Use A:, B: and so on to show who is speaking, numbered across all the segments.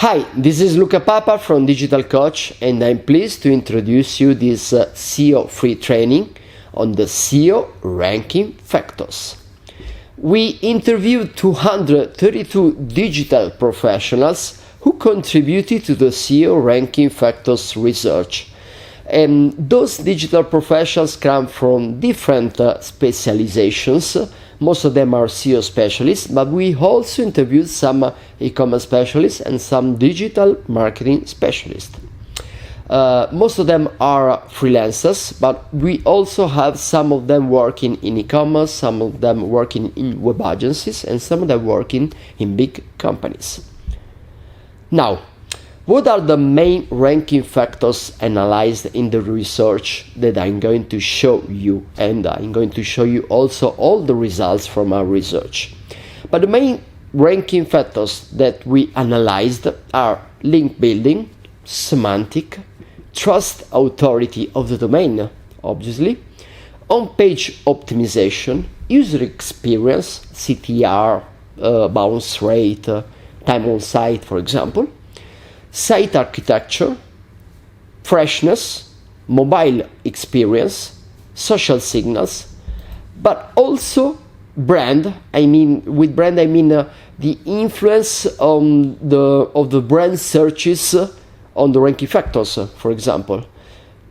A: Hi, this is Luca Papa from Digital Coach, and I'm pleased to introduce you this SEO free training on the SEO Ranking Factors. We interviewed 232 digital professionals who contributed to the SEO Ranking Factors research. And those digital professionals come from different specializations. Most of them are SEO specialists, but we also interviewed some e-commerce specialists and some digital marketing specialists. Most of them are freelancers, but we also have some of them working in e-commerce, some of them working in web agencies, and some of them working in big companies. Now, what are the main ranking factors analyzed in the research that I'm going to show you? And I'm going to show you also all the results from our research. But the main ranking factors that we analyzed are link building, semantic, trust authority of the domain, obviously, on-page optimization, user experience, CTR, bounce rate, time on site, for example, site architecture, freshness, mobile experience, social signals, but also brand. With brand I mean the influence of the brand searches on the ranking factors, for example,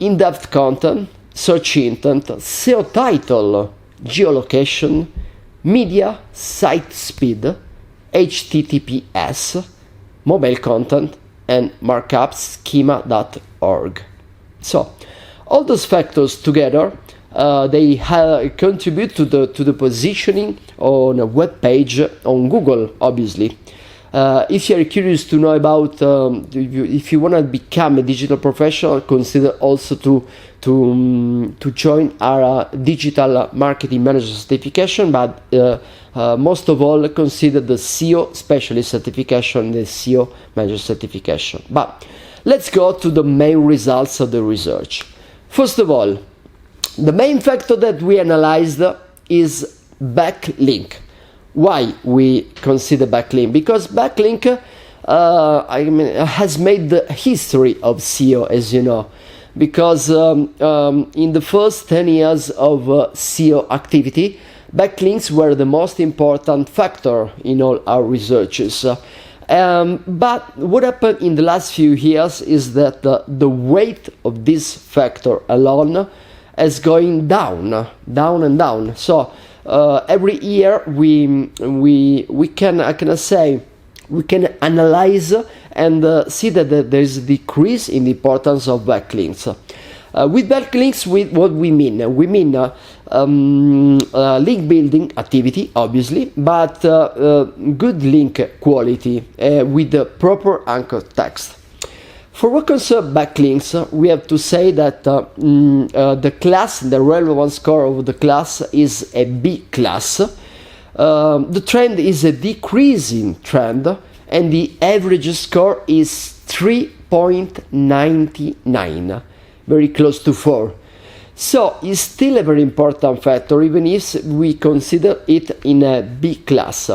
A: in-depth content, search intent, SEO title, geolocation, media, site speed, HTTPS, mobile content, and markup schema.org. So all those factors together, they contribute to the positioning on a web page on Google, obviously. If you are curious to know about, if you want to become a digital professional, consider also to join our digital marketing manager certification, but most of all consider the SEO specialist certification, the SEO manager certification. But let's go to the main results of the research. First of all, the main factor that we analyzed is backlink. Why we consider backlink? Because backlink has made the history of SEO, as you know. Because in the first 10 years of SEO activity, backlinks were the most important factor in all our researches. But what happened in the last few years is that the weight of this factor alone is going down and down. So every year we can analyze and see that there is a decrease in the importance of backlinks. With backlinks, what we mean link building activity, obviously, but good link quality with the proper anchor text. For what concerns backlinks, we have to say that the relevance score of the class is a B class. The trend is a decreasing trend, and the average score is 3.99, very close to 4. So it's still a very important factor, even if we consider it in a B class.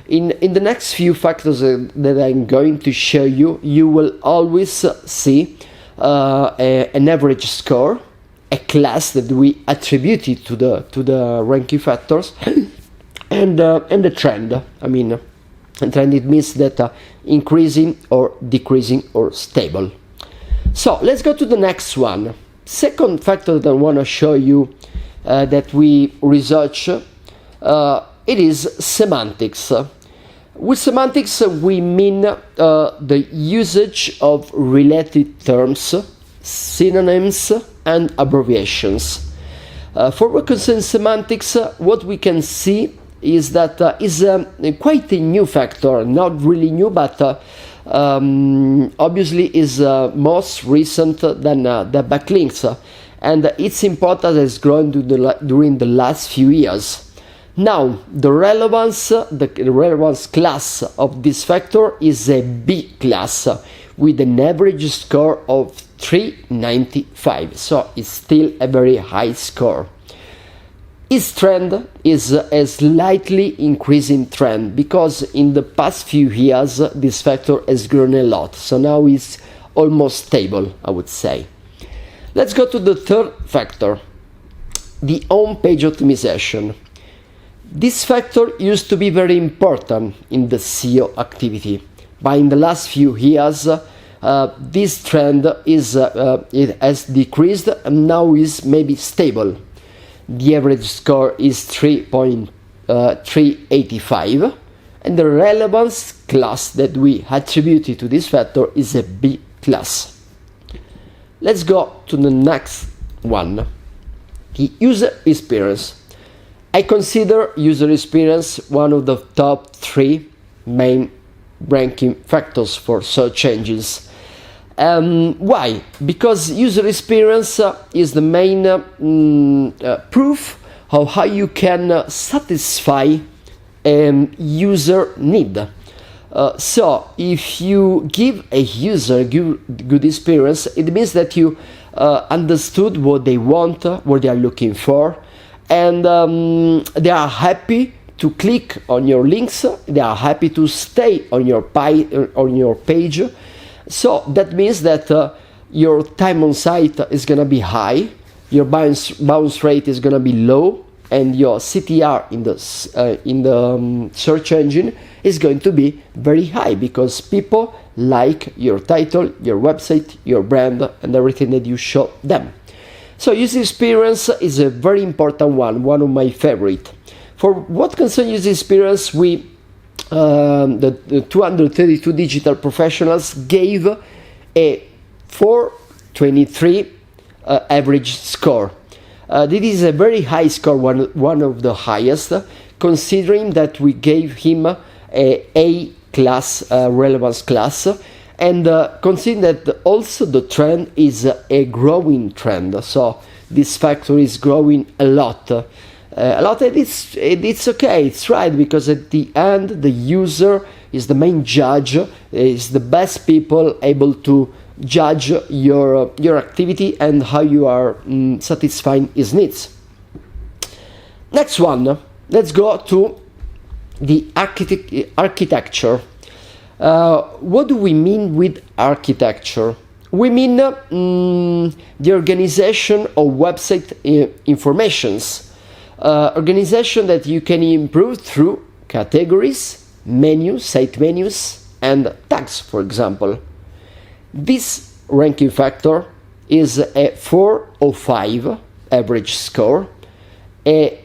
A: In the next few factors that I'm going to show you, you will always see an average score, a class that we attributed to the ranking factors, and the trend. A trend, it means that increasing or decreasing or stable. So let's go to the next one. Second factor that I want to show you that we research, it is semantics. With semantics, we mean the usage of related terms, synonyms, and abbreviations. For what concerns semantics, what we can see is that is quite a new factor, not really new, but obviously is most recent than the backlinks, and its importance has grown during the last few years. Now, the relevance class of this factor is a B class with an average score of 395, so it's still a very high score. His trend is a slightly increasing trend because in the past few years this factor has grown a lot, so now it's almost stable, I would say. Let's go to the third factor, the Onpage optimization. This factor used to be very important in the SEO activity, but in the last few years this trend it has decreased and now is maybe stable. The average score is 3.385 and the relevance class that we attributed to this factor is a B class. Let's go to the next one, the user experience. I consider user experience one of the top 3 main ranking factors for search engines. Why? Because user experience is the main proof of how you can satisfy user need. So if you give a user good experience, it means that you understood what they want, what they are looking for, and they are happy to click on your links, they are happy to stay on your page. So that means that your time on site is going to be high, your bounce rate is going to be low, and your CTR in the search engine is going to be very high because people like your title, your website, your brand, and everything that you show them. So user experience is a very important one of my favorite. For what concerns user experience, the 232 digital professionals gave a 423 average score. This is a very high score, one of the highest, considering that we gave him a class, relevance class, and considering that also the trend is a growing trend. So this factor is growing a lot. And it's okay, it's right, because at the end the user is the main judge, is the best people able to judge your activity and how you are satisfying his needs. Next one, let's go to the architecture. What do we mean with architecture? We mean the organization of website informations. Organization that you can improve through categories, menus, site menus, and tags, for example. This ranking factor is a 4 or 5 average score, a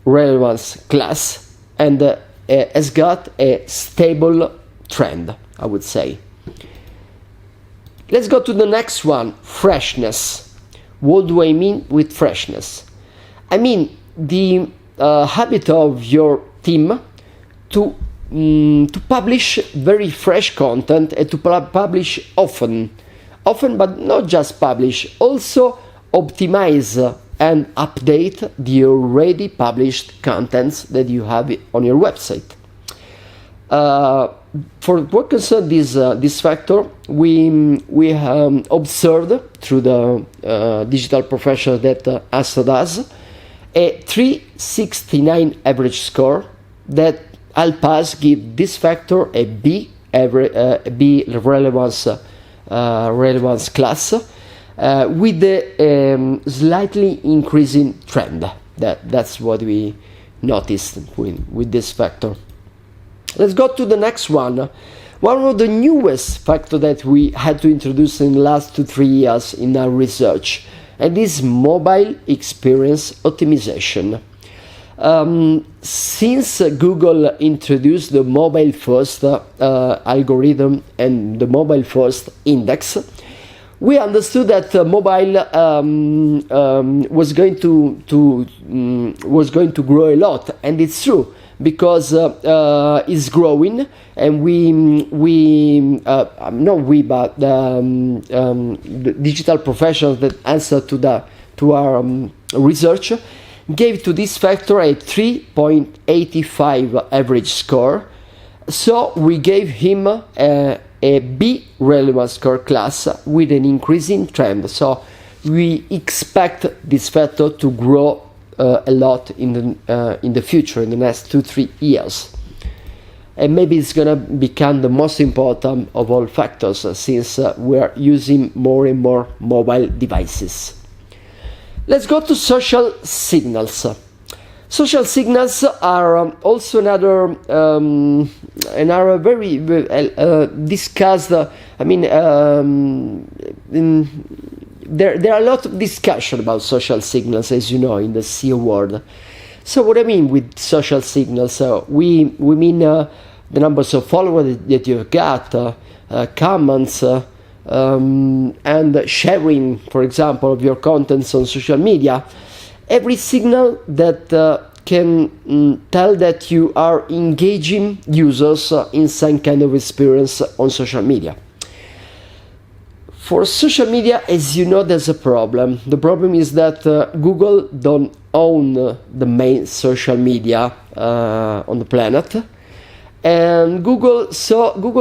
A: relevance class, and has got a stable trend, I would say. Let's go to the next one, freshness. What do I mean with freshness? I mean the habit of your team to publish very fresh content and to publish often, but not just publish, also optimize and update the already published contents that you have on your website. For what concerns this factor, we observed through the digital professional that answered us a 369 average score that help us give this factor a B relevance class with a slightly increasing trend. That's what we noticed with this factor. Let's go to the next one. One of the newest factors that we had to introduce in the last 2-3 years in our research, and this mobile experience optimization. Since Google introduced the mobile first algorithm and the mobile first index, we understood that mobile was going to grow a lot, and it's true because it's growing, and the digital professionals that answer to our research gave to this factor a 3.85 average score. So we gave him a B relevance score class with an increasing trend. So we expect this factor to grow a lot in the future, in the next 2-3 years. And maybe it's gonna become the most important of all factors since we are using more and more mobile devices. Let's go to social signals. Social signals are also another very discussed. There are a lot of discussion about social signals, as you know, in the SEO world. So what I mean with social signals, we mean the numbers of followers that you've got, comments, and sharing, for example, of your contents on social media. Every signal that can tell that you are engaging users in some kind of experience on social media. For social media, as you know, there's a problem. The problem is that Google don't own the main social media on the planet, and Google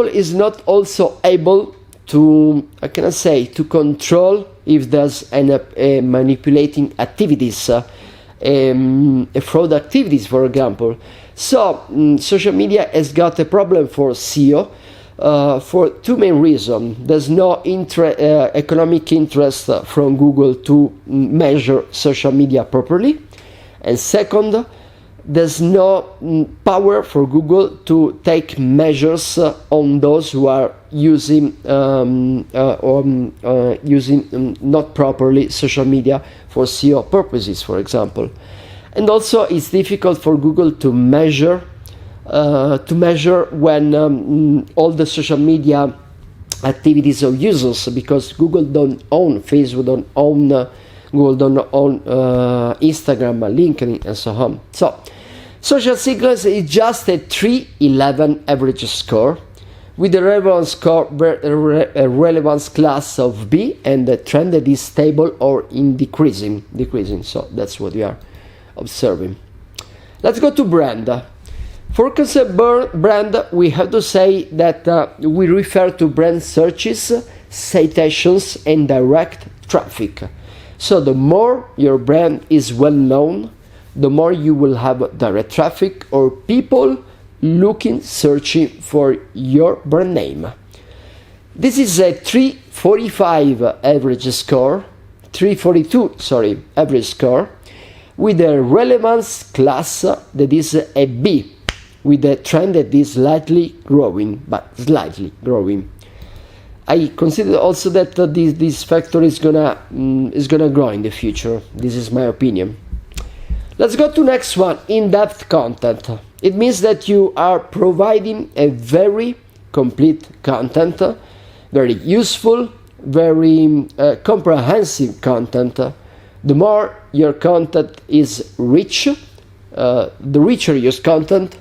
A: is not also able to, to control if there's a manipulating activities, fraud activities, for example. So social media has got a problem for SEO for two main reasons. There's no economic interest from Google to measure social media properly, and second, there's no power for Google to take measures on those who are using not properly social media for SEO purposes, for example. And also, it's difficult for Google to measure when all the social media activities of users, because Google don't own Facebook, don't own Google, don't own Instagram, LinkedIn, and so on. So, social signals is just a 311 average score with a relevance score, a relevance class of B, and a trend that is stable or in decreasing. So that's what we are observing. Let's go to brand. For concept brand, we have to say that we refer to brand searches, citations, and direct traffic. So the more your brand is well known, the more you will have direct traffic or people searching for your brand name. This is a 342 average score, with a relevance class that is a B, with a trend that is slightly growing. I consider also that this factor is gonna grow in the future. This is my opinion. Let's go to next one, in-depth content. It means that you are providing a very complete content, very useful, very comprehensive content. The more your content is rich, the richer your content,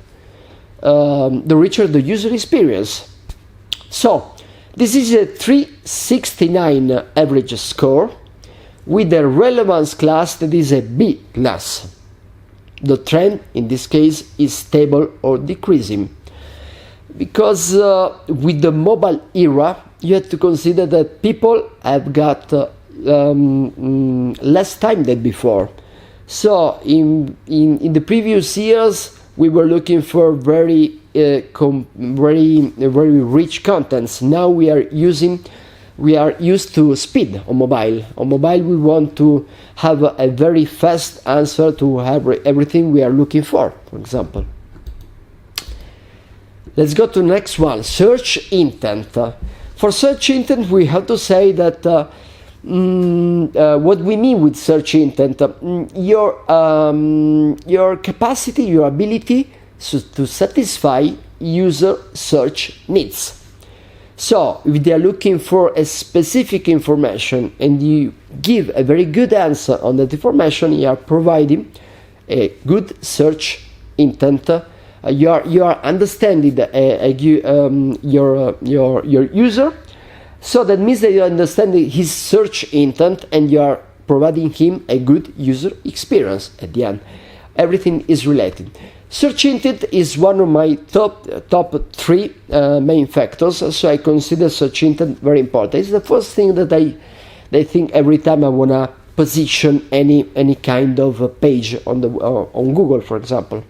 A: the richer the user experience. So, this is a 369 average score with a relevance class that is a B class. The trend in this case is stable or decreasing, because with the mobile era you have to consider that people have got less time than before. So in the previous years we were looking for very rich contents. Now we are used to speed on mobile. On mobile, we want to have a very fast answer to everything we are looking for example. Let's go to the next one, search intent. For search intent, we have to say that what we mean with search intent, your capacity, your ability to satisfy user search needs. So, if they are looking for a specific information and you give a very good answer on that information, you are providing a good search intent. You are understanding your user. So that means that you are understanding his search intent and you are providing him a good user experience at the end. Everything is related. Search intent is one of my top three main factors, so I consider search intent very important. It's the first thing that I think every time I wanna position any kind of page on the on Google, for example.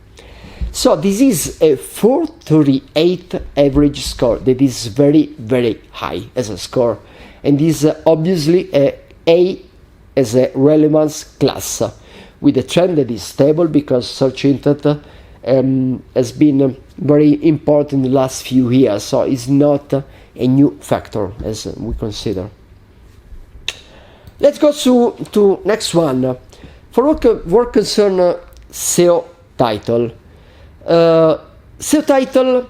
A: So this is a 438 average score. That is very, very high as a score, and this is obviously A as a relevance class, with a trend that is stable because search intent has been very important in the last few years, so it's not a new factor as we consider. Let's go to next one. For what concern SEO title. SEO title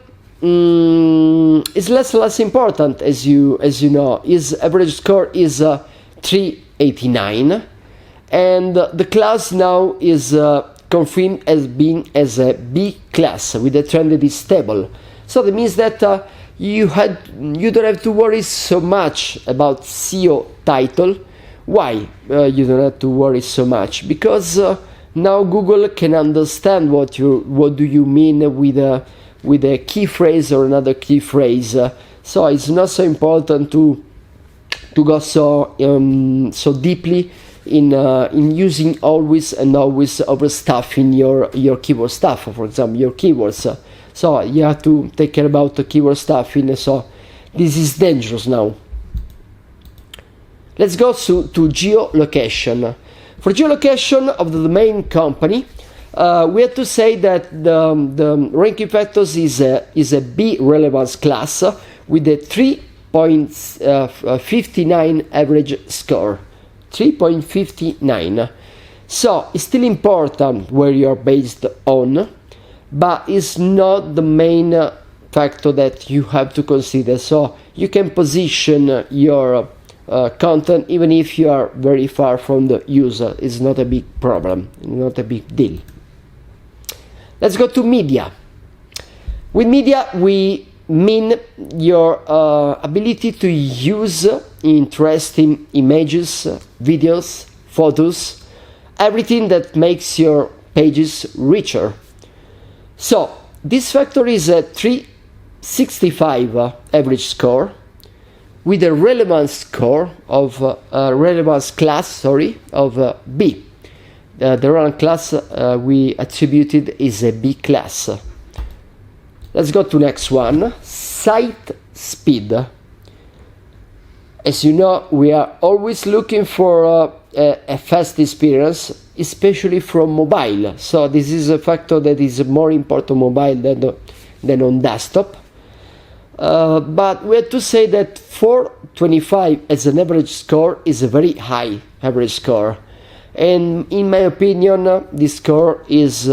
A: is less important, as you know. His average score is 389, and the class now is confirmed as being as a B class with a trend that is stable. So that means that you don't have to worry so much about SEO title. Why you don't have to worry so much? Because now Google can understand what do you mean with a key phrase or another key phrase. So it's not so important to go so deeply in using always overstuffing your keyword stuff. For example, your keywords. So you have to take care about the keyword stuffing. So this is dangerous now. Let's go to geolocation. For geolocation of the domain company, we have to say that the ranking factors is a B relevance class with a 3.59 average score. 3.59. So it's still important where you're based on, but it's not the main factor that you have to consider. So you can position your content even if you are very far from the user. It's not a big problem, not a big deal. Let's go to media. With media we mean your ability to use interesting images, videos, photos, everything that makes your pages richer. So this factor is a 365 average score with a relevance score of relevance class of B. The relevant class we attributed is a B class. Let's go to next one. Site speed. As you know, we are always looking for a fast experience, especially from mobile. So this is a factor that is more important on mobile than on desktop. But we have to say that 425 as an average score is a very high average score, and in my opinion, this score is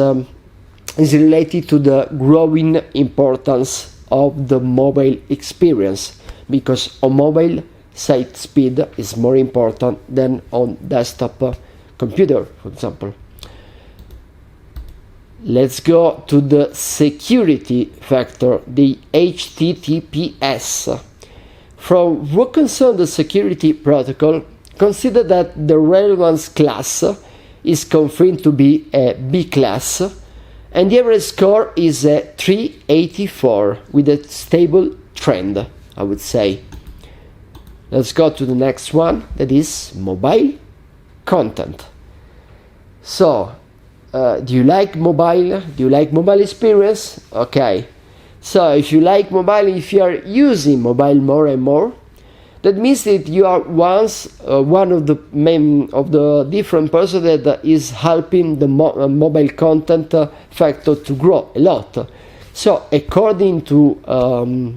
A: related to the growing importance of the mobile experience, because on mobile site speed is more important than on desktop computer, for example. Let's go to the security factor, the HTTPS. From what concerns the security protocol, consider that the relevance class is confirmed to be a B class, and the average score is a 384 with a stable trend, I would say. Let's go to the next one, that is mobile content. So, do you like mobile? Do you like mobile experience? Okay. So if you like mobile, if you are using mobile more and more, that means that you are one of the different persons that is helping the mobile content factor to grow a lot. So according to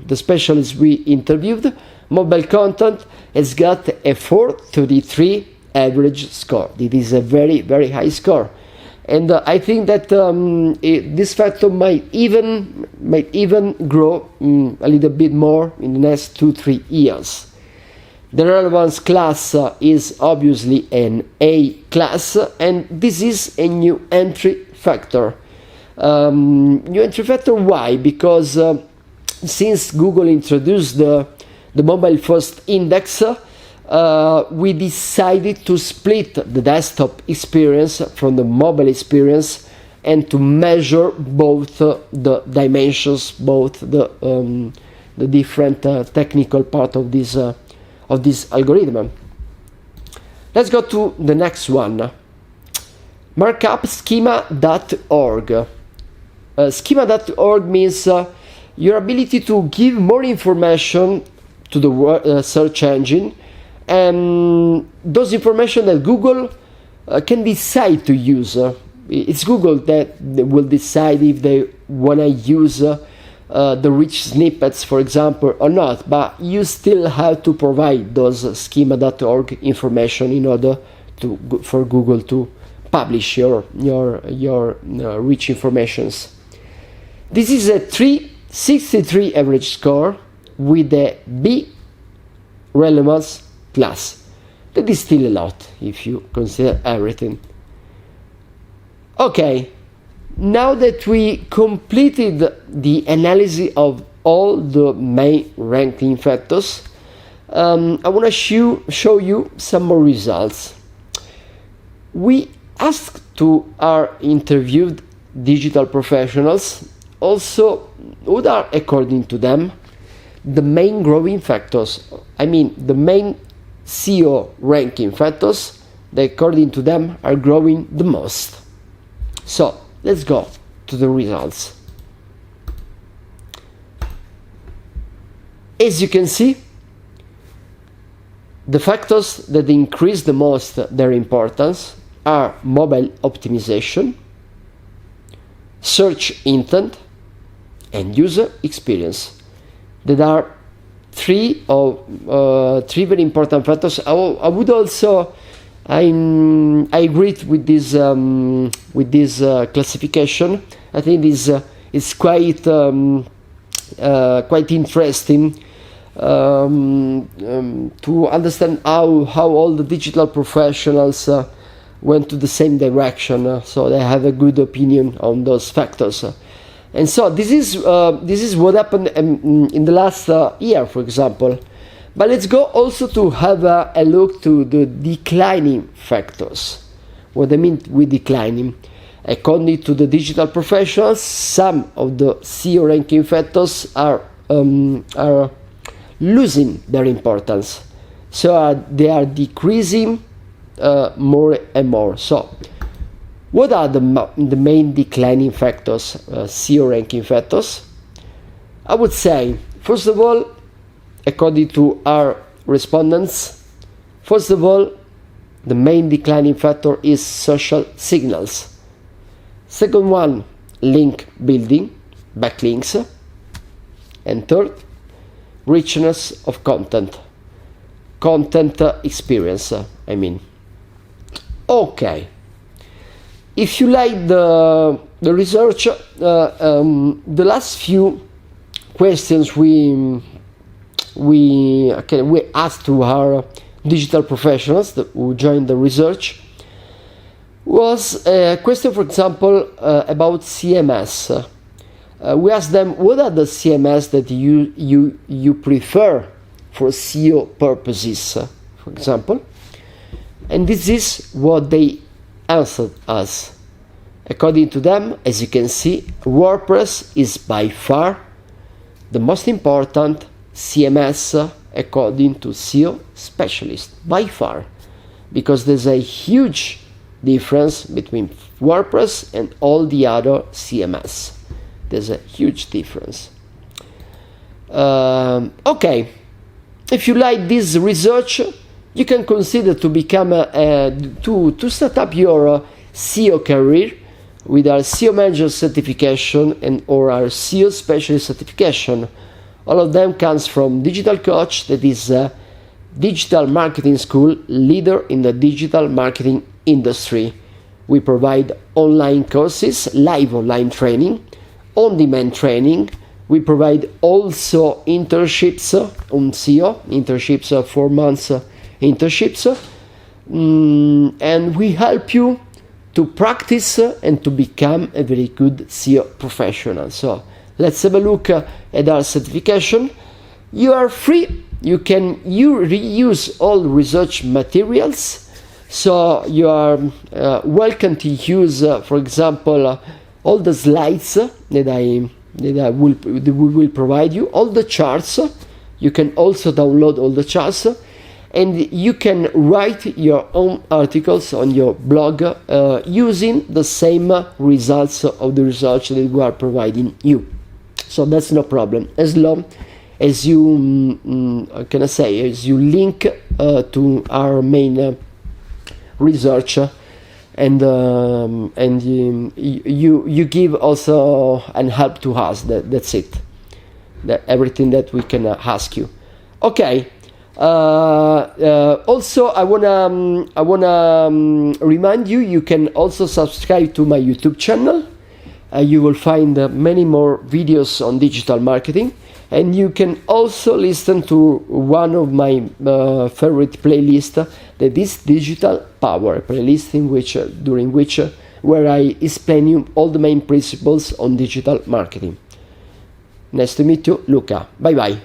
A: the specialists we interviewed, mobile content has got a 433 average score. It is a very, very high score. And I think that this factor might even grow a little bit more in the next 2-3 years. The relevance class is obviously an A class, and this is a new entry factor. New entry factor, why? Because since Google introduced the mobile first index, we decided to split the desktop experience from the mobile experience and to measure both the dimensions, both the different technical part of this algorithm. Let's go to the next one. Markup schema.org. Schema.org means your ability to give more information to the search engine, and those information that Google can decide to use. It's Google that will decide if they want to use the rich snippets, for example, or not, but you still have to provide those schema.org information in order for Google to publish your rich informations. This is a 363 average score with a B relevance class. That is still a lot if you consider everything. Okay, now that we completed the analysis of all the main ranking factors, I want to show you some more results. We asked to our interviewed digital professionals also what are, according to them, the main growing factors. I mean, the main SEO ranking factors that, according to them, are growing the most. So let's go to the results. As you can see, the factors that increase the most their importance are mobile optimization, search intent, and user experience. That are three very important factors. I would also I agree with this classification. I think this is quite interesting to understand how all the digital professionals went to the same direction, so they have a good opinion on those factors. And so this is what happened in the last year, for example. But let's go also to have a look to the declining factors. What I mean with declining? According to the digital professionals, some of the SEO ranking factors are losing their importance. So they are decreasing more and more. So what are the main declining factors, SEO ranking factors? I would say, first of all, according to our respondents, first of all, the main declining factor is social signals. Second one, link building, backlinks. And third, richness of content experience, I mean. Okay. If you like the research, the last few questions we asked to our digital professionals who joined the research was a question, for example, about CMS. We asked them, what are the CMS that you prefer for SEO purposes, for example, and this is what they answered us. According to them, as you can see, WordPress is by far the most important CMS according to SEO specialists, by far, because there's a huge difference between WordPress and all the other CMS. There's a huge difference. Okay, if you like this research, you can consider to become to start up your SEO career with our SEO manager certification and or our SEO specialist certification. All of them comes from Digital Coach, that is a digital marketing school leader in the digital marketing industry. We provide online courses, live online training, on-demand training. We provide also internships on SEO, internships, 4 months internships, and we help you to practice and to become a very good SEO professional. So let's have a look at our certification. You are free. You reuse all research materials. So you are welcome to use, for example, all the slides that we will provide you, all the charts. You can also download all the charts. and you can write your own articles on your blog using the same results of the research that we are providing you. So that's no problem, as long as you as you link to our main research, and you give also and help to us. That's it. Everything that we can ask you. Okay. Also, I wanna remind you, you can also subscribe to my YouTube channel. You will find many more videos on digital marketing, and you can also listen to one of my favorite playlists, that is Digital Power playlist, where I explain you all the main principles on digital marketing. Nice to meet you, Luca. Bye bye.